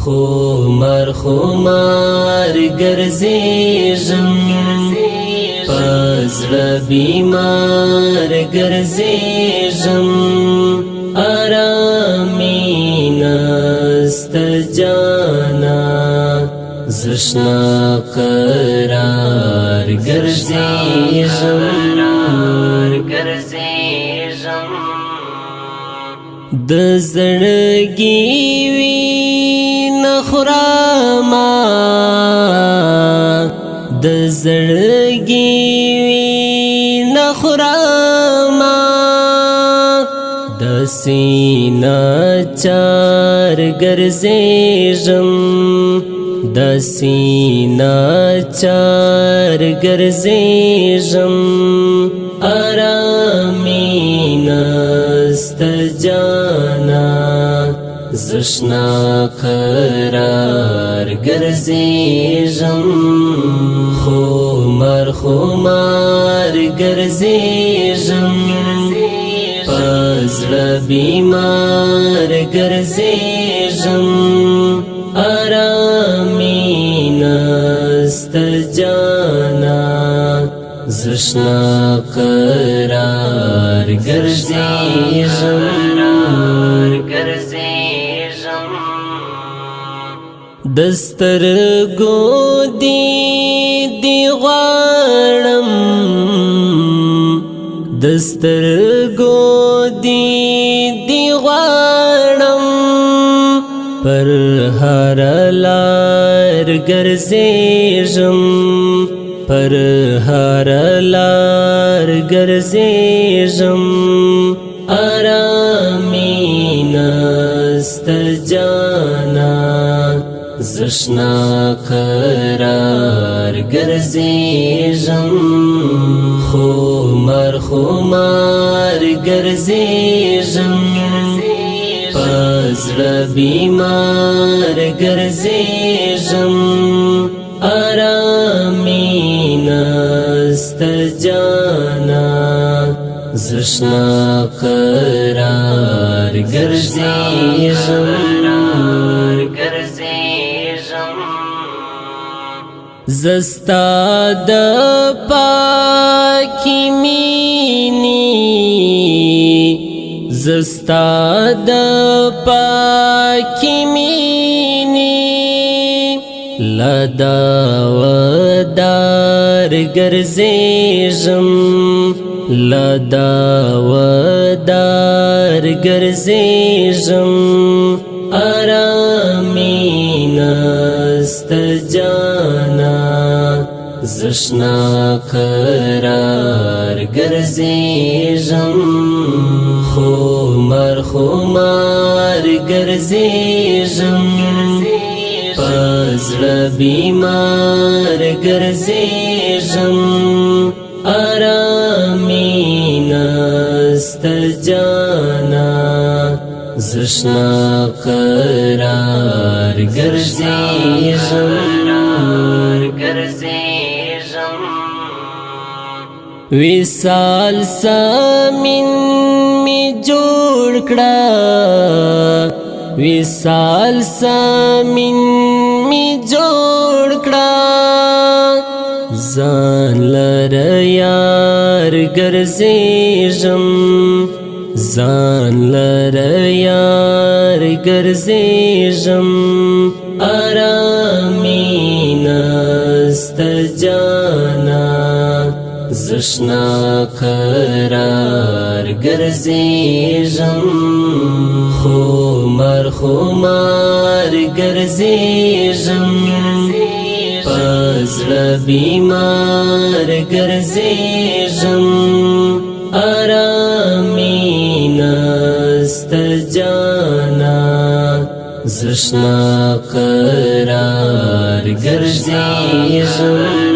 خمار خمار ګرځېږم پزړه بیمار ګرځېږم آرامي نسته جانا زشنا قرار ګرځېږم د زړګي وینه خورما د زړګي وینه خورما د سینه چار ګرځېږم د سینه چار ګرځېږم آرامي نسته جانا زشنا قرار ګرځېږم خمار خمار ګرځېږم پزړه بیمار ګرځېږم آرامي نسته جانا زشنا قرار ګرځېږم دسترګو دی غواړم دسترګو دی غواړم پر هر لار ګرځېږم پر هر لار ګرځېږم آرامي نسته جانا زشنا قرار ګرځېږم خمار خمار ګرځېږم پزړه بیمار ګرځېږم آرامي نسته جانا زشنا قرار ګرځېږم زستا د پاکی مینی زستا د پاکی مینی لدا ودار ګرځېږم لدا ودار ګرځېږم آرامي نسته جانا زشنا قرار ګرځېږم خمار خمار ګرځېږم پزړه بیمار ګرځېږم آرامي نسته جانا زشنا قرار ګرځېږم وصال سامین می جوړ کړه وصال سامین می جوړ کړه ځان لره یار ګرځېږم ځان لره یار ګرځېږم آرامي نسته جانا زشنا قرار ګرځېږم خمار خمار ګرځېږم پزړه بیمار ګرځېږم آرامي نسته جانا زشنا قرار ګرځېږم